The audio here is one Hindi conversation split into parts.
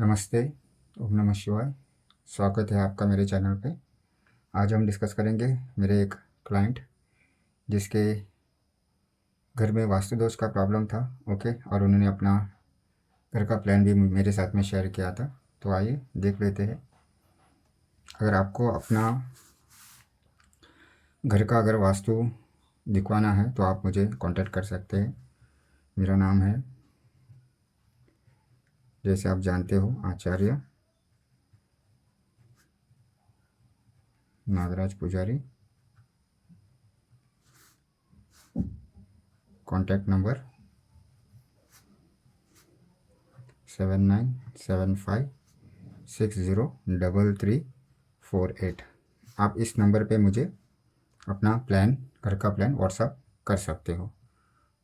नमस्ते, ओम नमः शिवाय। स्वागत है आपका मेरे चैनल पे। आज हम डिस्कस करेंगे मेरे एक क्लाइंट जिसके घर में वास्तु दोष का प्रॉब्लम था। ओके, और उन्होंने अपना घर का प्लान भी मेरे साथ में शेयर किया था। तो आइए देख लेते हैं। अगर आपको अपना घर का अगर वास्तु दिखवाना है तो आप मुझे कांटेक्ट कर सकते हैं। मेरा नाम है, जैसे आप जानते हो, आचार्य नागराज पुजारी। Contact number 7975603348। आप इस नंबर पे मुझे अपना प्लान, घर का प्लान व्हाट्सअप कर सकते हो।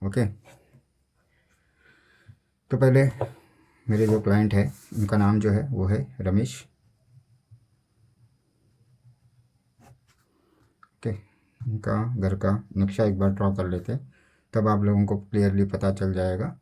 ओके, तो पहले मेरे जो क्लाइंट है उनका नाम जो है वो है रमेश। ओके, उनका घर का नक्शा एक बार ड्रॉ कर लेते हैं, तब आप लोगों को क्लियरली पता चल जाएगा।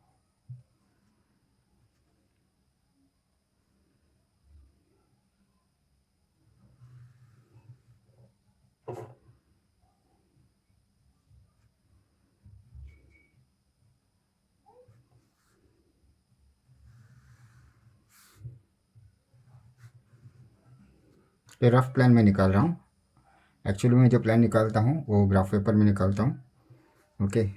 ये रफ प्लान में निकाल रहा हूँ। एक्चुअली मैं जो प्लान निकालता हूँ वो ग्राफ पेपर में निकालता हूँ। ओके,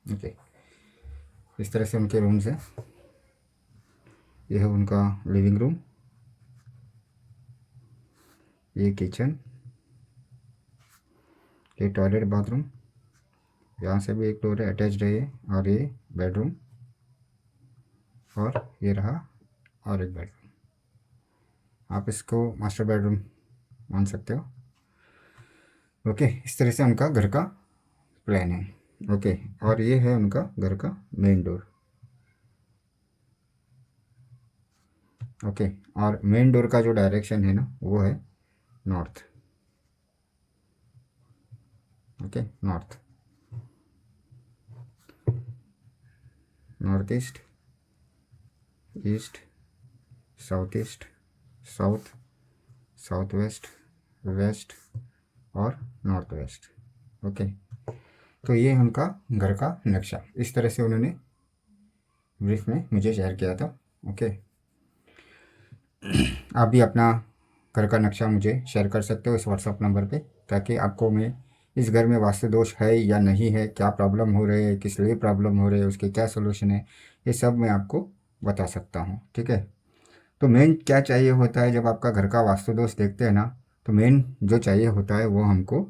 ओके, इस तरह से उनके रूम्स है। ये है उनका लिविंग रूम, ये किचन, ये टॉयलेट बाथरूम, यहाँ से भी एक डोर है, अटैच्ड है ये, और ये बेडरूम, और ये रहा और एक बेडरूम। आप इसको मास्टर बेडरूम मान सकते हो। ओके, इस तरह से उनका घर का प्लान है। ओके, और ये है उनका घर का मेन डोर। ओके, और मेन डोर का जो डायरेक्शन है ना वो है north. Okay, north, north east, east, south east, south, south west, west और नॉर्थ वेस्ट। ओके, तो ये उनका घर का नक्शा इस तरह से उन्होंने ब्रीफ में मुझे शेयर किया था। ओके, आप भी अपना घर का नक्शा मुझे शेयर कर सकते हो इस व्हाट्सअप नंबर पे, ताकि आपको मैं इस घर में वास्तु दोष है या नहीं है, क्या प्रॉब्लम हो रही है, किस लिए प्रॉब्लम हो रही है, उसके क्या सोल्यूशन है, ये सब मैं आपको बता सकता हूँ। ठीक है, तो मेन क्या चाहिए होता है जब आपका घर का वास्तु दोष देखते हैं ना, तो मेन जो चाहिए होता है वो हमको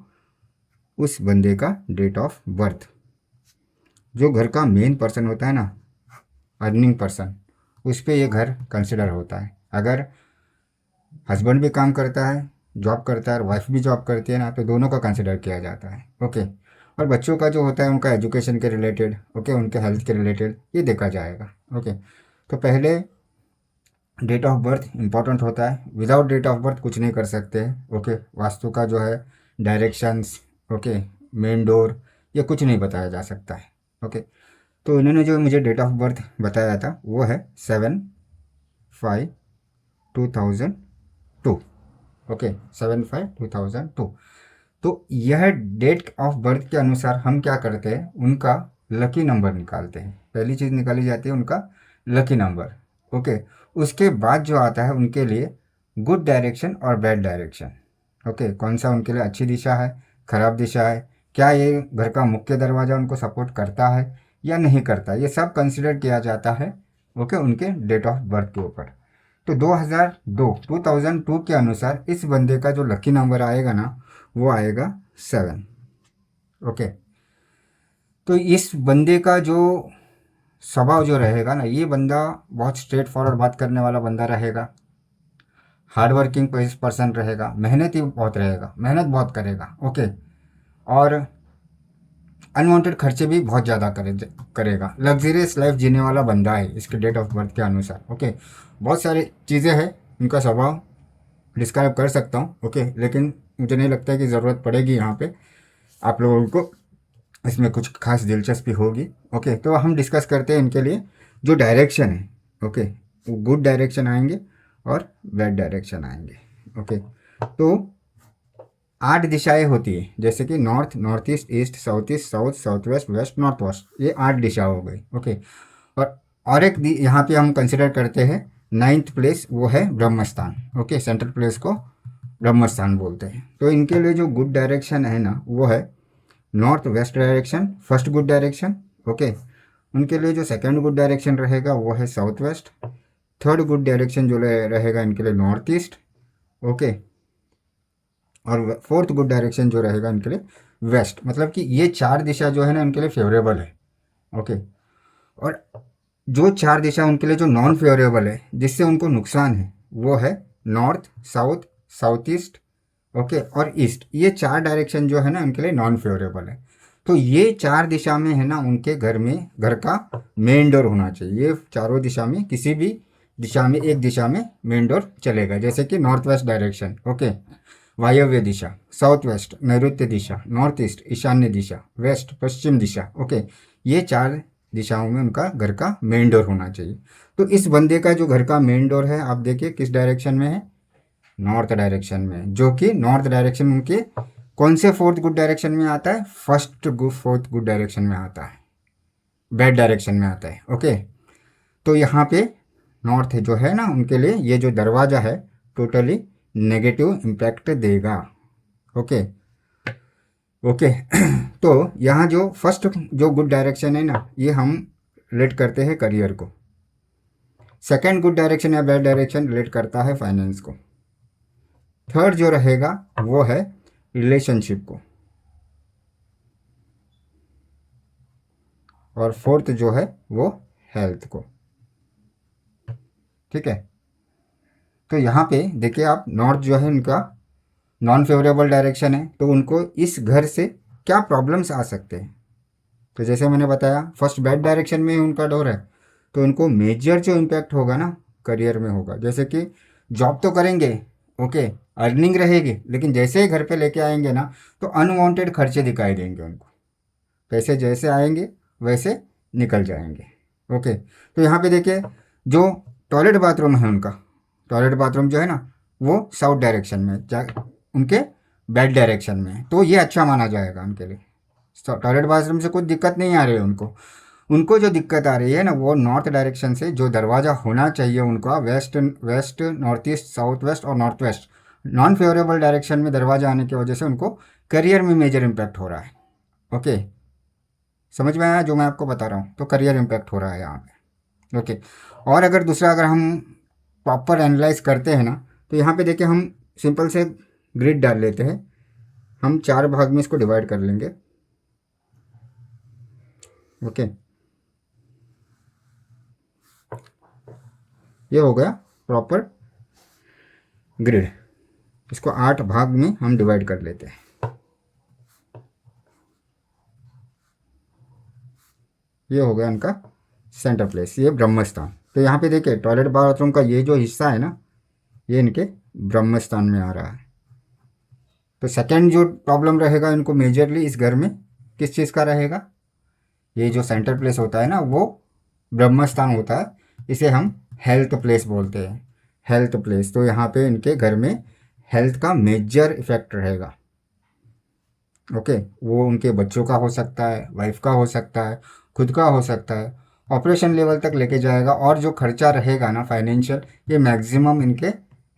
उस बंदे का डेट ऑफ बर्थ, जो घर का मेन पर्सन होता है ना, अर्निंग पर्सन, उस पर ये घर कंसिडर होता है। अगर हस्बैंड भी काम करता है, जॉब करता है, और वाइफ भी जॉब करती है ना, तो दोनों का कंसिडर किया जाता है। ओके, और बच्चों का जो होता है उनका एजुकेशन के रिलेटेड, ओके, उनके हेल्थ के रिलेटेड ये देखा जाएगा। ओके, तो पहले डेट ऑफ बर्थ इंपॉर्टेंट होता है। विदाउट डेट ऑफ बर्थ कुछ नहीं कर सकते। ओके, वास्तु का जो है डायरेक्शंस, ओके, मेन डोर, ये कुछ नहीं बताया जा सकता है। ओके, तो इन्होंने जो मुझे डेट ऑफ बर्थ बताया था वो है 7/5/2002। ओके, 7/5/2002। तो यह डेट ऑफ बर्थ के अनुसार हम क्या करते हैं, उनका लकी नंबर निकालते हैं। पहली चीज़ निकाली जाती है उनका लकी नंबर। ओके, उसके बाद जो आता है उनके लिए गुड डायरेक्शन और बैड डायरेक्शन। ओके, कौन सा उनके लिए अच्छी दिशा है, खराब दिशा है, क्या ये घर का मुख्य दरवाज़ा उनको सपोर्ट करता है या नहीं करता, ये सब कंसिडर किया जाता है। ओके, उनके डेट ऑफ बर्थ के ऊपर। तो 2002 के अनुसार इस बंदे का जो लकी नंबर आएगा ना वो आएगा 7। ओके, तो इस बंदे का जो स्वभाव जो रहेगा ना, ये बंदा बहुत स्ट्रेट फॉरवर्ड बात करने वाला बंदा रहेगा, हार्ड वर्किंग पर्सन रहेगा, मेहनती बहुत रहेगा, मेहनत बहुत करेगा। ओके, और अनवांटेड खर्चे भी बहुत ज़्यादा करेगा। लग्जरियस लाइफ जीने वाला बंदा है इसके डेट ऑफ बर्थ के अनुसार। ओके, बहुत सारी चीज़ें हैं उनका स्वभाव डिस्क्राइब कर सकता हूँ। ओके, लेकिन मुझे नहीं लगता है कि ज़रूरत पड़ेगी यहाँ पे आप लोगों को, इसमें कुछ खास दिलचस्पी होगी। ओके, तो हम डिस्कस करते हैं इनके लिए जो डायरेक्शन है। ओके, वो गुड डायरेक्शन आएंगे और बैड डायरेक्शन आएंगे। ओके, तो 8 दिशाएं होती है, जैसे कि north, north east, east, south west, west, north west, ये 8 दिशा हो गई। ओके, और एक यहाँ पे हम कंसिडर करते हैं 9th प्लेस, वो है ब्रह्मस्थान। ओके, सेंट्रल प्लेस को ब्रह्मस्थान बोलते हैं। तो इनके लिए जो गुड डायरेक्शन है ना वो है north west direction, first good direction. Okay, उनके लिए जो सेकंड गुड डायरेक्शन रहेगा वो है south west. Third good direction जो रहेगा इनके लिए नॉर्थ ईस्ट। ओके, और फोर्थ गुड डायरेक्शन जो रहेगा इनके लिए वेस्ट। मतलब कि ये 4 दिशा जो है ना इनके लिए फेवरेबल है। ओके, और जो 4 दिशा उनके लिए जो नॉन फेवरेबल है, जिससे उनको नुकसान है, वो है north, south, south east, okay, और ईस्ट। ये 4 डायरेक्शन जो है ना उनके लिए नॉन फेवरेबल है। तो ये 4 दिशा में है ना उनके घर का मेन डोर होना चाहिए। ये चारों दिशा में किसी भी दिशा में एक दिशा में मेन डोर चलेगा। जैसे कि नॉर्थ वेस्ट डायरेक्शन, ओके, वायव्य दिशा, साउथ वेस्ट नैऋत्य दिशा, नॉर्थ ईस्ट ईशान्य दिशा, वेस्ट पश्चिम दिशा। ओके, ये 4 दिशाओं में उनका घर का मेन डोर होना चाहिए। तो इस बंदे का जो घर का मेन डोर है, आप देखिए किस डायरेक्शन में है, नॉर्थ डायरेक्शन में। जो कि नॉर्थ डायरेक्शन उनके कौन से फोर्थ गुड डायरेक्शन में आता है, फोर्थ गुड डायरेक्शन में आता है, बैड डायरेक्शन में आता है। ओके, तो यहाँ पे नॉर्थ जो है ना उनके लिए ये जो दरवाज़ा है टोटली नेगेटिव इम्पैक्ट देगा। ओके, ओके, तो यहाँ जो फर्स्ट जो गुड डायरेक्शन है ना, ये हम रिलेट करते हैं करियर को। सेकंड गुड डायरेक्शन या बैड डायरेक्शन रिलेट करता है फाइनेंस को। थर्ड जो रहेगा वो है रिलेशनशिप को, और फोर्थ जो है वो हेल्थ को। ठीक है, तो यहाँ पे देखिए आप, नॉर्थ जो है उनका नॉन फेवरेबल डायरेक्शन है, तो उनको इस घर से क्या प्रॉब्लम्स आ सकते हैं। तो जैसे मैंने बताया फर्स्ट बैड डायरेक्शन में उनका डोर है, तो उनको मेजर जो इम्पैक्ट होगा ना करियर में होगा। जैसे कि जॉब तो करेंगे, ओके, अर्निंग रहेगी, लेकिन जैसे ही घर पे लेके आएंगे ना तो अनवांटेड खर्चे दिखाई देंगे उनको। पैसे जैसे आएंगे वैसे निकल जाएंगे। ओके, तो यहाँ पे देखिए जो टॉयलेट बाथरूम है उनका, टॉयलेट बाथरूम जो है ना वो साउथ डायरेक्शन में, उनके बैड डायरेक्शन में है, तो ये अच्छा माना जाएगा उनके लिए। टॉयलेट बाथरूम से कुछ दिक्कत नहीं आ रही है उनको। उनको जो दिक्कत आ रही है ना वो नॉर्थ डायरेक्शन से जो दरवाज़ा होना चाहिए उनका, west north east south west और north west, non favourable direction में दरवाज़ा आने की वजह से उनको करियर में मेजर इम्पैक्ट हो रहा है। ओके, समझ में आया जो मैं आपको बता रहा हूँ, तो करियर इम्पैक्ट हो रहा है यहाँ पे। ओके, और अगर दूसरा अगर हम प्रॉपर एनालाइज करते हैं ना, तो यहाँ पे देखिए हम सिंपल से ग्रिड डाल लेते हैं। हम 4 भाग में इसको डिवाइड कर लेंगे। ओके, ये हो गया प्रॉपर ग्रिड। इसको 8 भाग में हम डिवाइड कर लेते हैं। ये हो गया उनका सेंटर प्लेस, ये ब्रह्मस्थान। तो यहाँ पे देखिए टॉयलेट बाथरूम का ये जो हिस्सा है ना, ये इनके ब्रह्मस्थान में आ रहा है। तो सेकंड जो प्रॉब्लम रहेगा इनको मेजरली इस घर में किस चीज़ का रहेगा, ये जो सेंटर प्लेस होता है ना वो ब्रह्मस्थान होता है, इसे हम हेल्थ प्लेस बोलते हैं, हेल्थ प्लेस। तो यहाँ पे इनके घर में हेल्थ का मेजर इफेक्ट रहेगा। ओके, वो उनके बच्चों का हो सकता है, वाइफ का हो सकता है, खुद का हो सकता है, ऑपरेशन लेवल तक लेके जाएगा। और जो खर्चा रहेगा ना फाइनेंशियल, ये मैक्सिमम इनके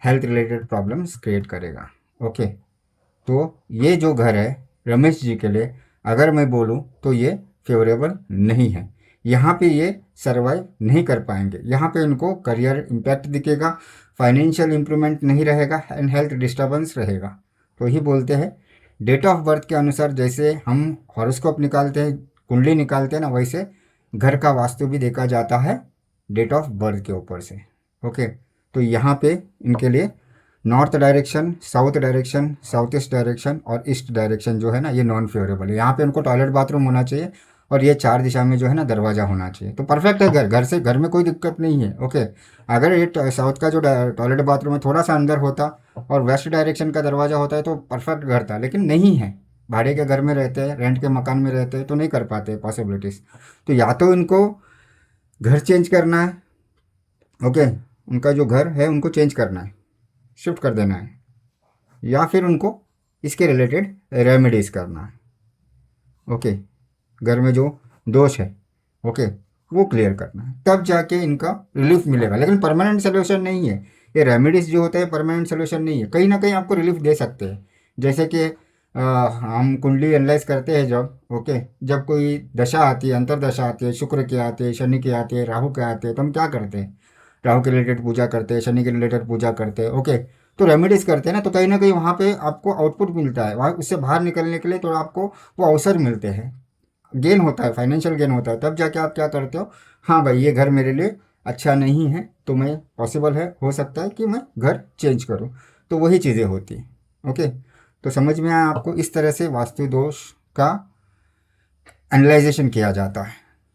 हेल्थ रिलेटेड प्रॉब्लम्स क्रिएट करेगा। ओके, तो ये जो घर है रमेश जी के लिए, अगर मैं बोलूँ तो ये फेवरेबल नहीं है। यहाँ पे ये सर्वाइव नहीं कर पाएंगे। यहाँ पे उनको करियर इम्पैक्ट दिखेगा, फाइनेंशियल इम्प्रूवमेंट नहीं रहेगा एंड हेल्थ डिस्टर्बेंस रहेगा। तो ही बोलते हैं डेट ऑफ बर्थ के अनुसार जैसे हम हॉरोस्कोप निकालते हैं, कुंडली निकालते हैं ना, वैसे घर का वास्तु भी देखा जाता है डेट ऑफ बर्थ के ऊपर से। ओके, तो यहाँ पे इनके लिए north direction, south direction, south east direction और ईस्ट डायरेक्शन जो है ना, ये नॉन फेवरेबल है। यहाँ पे उनको टॉयलेट बाथरूम होना चाहिए और ये 4 दिशा में जो है ना दरवाज़ा होना चाहिए। तो परफेक्ट है घर में कोई दिक्कत नहीं है। ओके, अगर ये साउथ का जो टॉयलेट बाथरूम है थोड़ा सा अंदर होता और वेस्ट डायरेक्शन का दरवाज़ा होता है तो परफेक्ट घर था, लेकिन नहीं है। भाड़े के घर में रहते हैं, रेंट के मकान में रहते हैं, तो नहीं कर पाते पॉसिबिलिटीज़। तो या तो इनको घर चेंज करना है, ओके, उनका जो घर है उनको चेंज करना है, शिफ्ट कर देना है, या फिर उनको इसके रिलेटेड रेमेडीज़ करना है। ओके, घर में जो दोष है, ओके, वो क्लियर करना है, तब जाके इनका रिलीफ मिलेगा। लेकिन परमानेंट सोल्यूशन नहीं है ये। रेमेडीज़ जो होता है परमानेंट सोल्यूशन नहीं है, कहीं ना कहीं आपको रिलीफ दे सकते हैं। जैसे कि हम कुंडली एनालाइज करते हैं जब, ओके, जब कोई दशा आती है, अंतरदशा आती है, शुक्र की आती है, शनि की आती है, राहु के आते हैं, तो हम क्या करते हैं? राहु के रिलेटेड पूजा करते हैं, शनि के रिलेटेड पूजा करते हैं। ओके, तो रेमेडीज़ करते हैं ना, तो कहीं ना कहीं वहाँ पे आपको आउटपुट मिलता है, वहाँ उससे बाहर निकलने के लिए थोड़ा आपको वो अवसर मिलते हैं, गेन होता है, फाइनेंशियल गेन होता है। तब जाके आप क्या करते हो, हाँ भाई ये घर मेरे लिए अच्छा नहीं है, तो मैं पॉसिबल है, हो सकता है कि मैं घर चेंज करूँ। तो वही चीज़ें होती हैं। ओके, तो समझ में आया आपको? इस तरह से वास्तु दोष का एनालाइजेशन किया जाता है,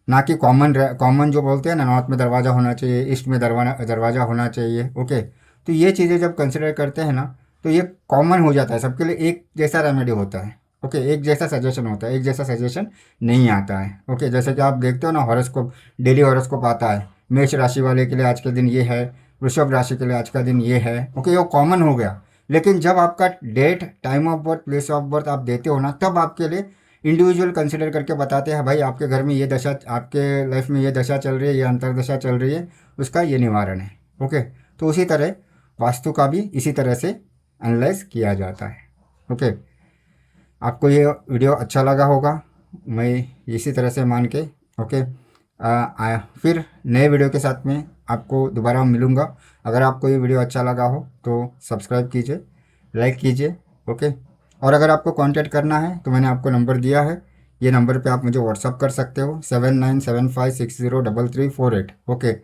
ना कि कॉमन जो बोलते हैं ना, नॉर्थ में दरवाज़ा होना चाहिए, ईस्ट में दरवाज़ा होना चाहिए। ओके, तो ये चीज़ें जब कंसिडर करते हैं ना, तो ये कॉमन हो जाता है, सबके लिए एक जैसा रेमेडी होता है। ओके, एक जैसा सजेशन होता है, एक जैसा सजेशन नहीं आता है। ओके, जैसे कि आप देखते हो ना, हॉरोस्कोप, डेली हॉरोस्कोप आता है, मेष राशि वाले के लिए आज के दिन ये है, वृषभ राशि के लिए आज का दिन ये है। ओके, वो कॉमन हो गया। लेकिन जब आपका date, time of birth, place of birth आप देते हो ना, तब आपके लिए इंडिविजुअल कंसिडर करके बताते हैं, भाई आपके घर में ये दशा, आपके लाइफ में ये दशा चल रही है, ये अंतरदशा चल रही है, उसका ये निवारण है। ओके, तो उसी तरह वास्तु का भी इसी तरह से एनालाइज किया जाता है। ओके, आपको ये वीडियो अच्छा लगा होगा, मैं इसी तरह से मान के, ओके, फिर नए वीडियो के साथ में आपको दोबारा मिलूँगा। अगर आपको ये वीडियो अच्छा लगा हो तो सब्सक्राइब कीजिए, लाइक कीजिए। ओके, और अगर आपको कांटेक्ट करना है तो मैंने आपको नंबर दिया है, ये नंबर पे आप मुझे व्हाट्सअप कर सकते हो, 7975603348। ओके,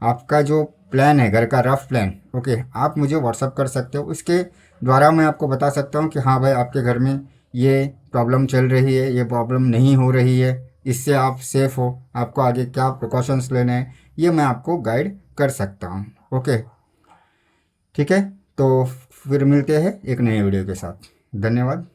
आपका जो प्लान है, घर का रफ प्लान, ओके, आप मुझे व्हाट्सअप कर सकते हो। उसके द्वारा मैं आपको बता सकता हूँ कि हाँ भाई आपके घर में ये प्रॉब्लम चल रही है, ये प्रॉब्लम नहीं हो रही है, इससे आप सेफ़ हो, आपको आगे क्या प्रिकॉशंस लेने हैं, ये मैं आपको गाइड कर सकता हूँ। ओके, ठीक है, तो फिर मिलते हैं एक नए वीडियो के साथ। धन्यवाद।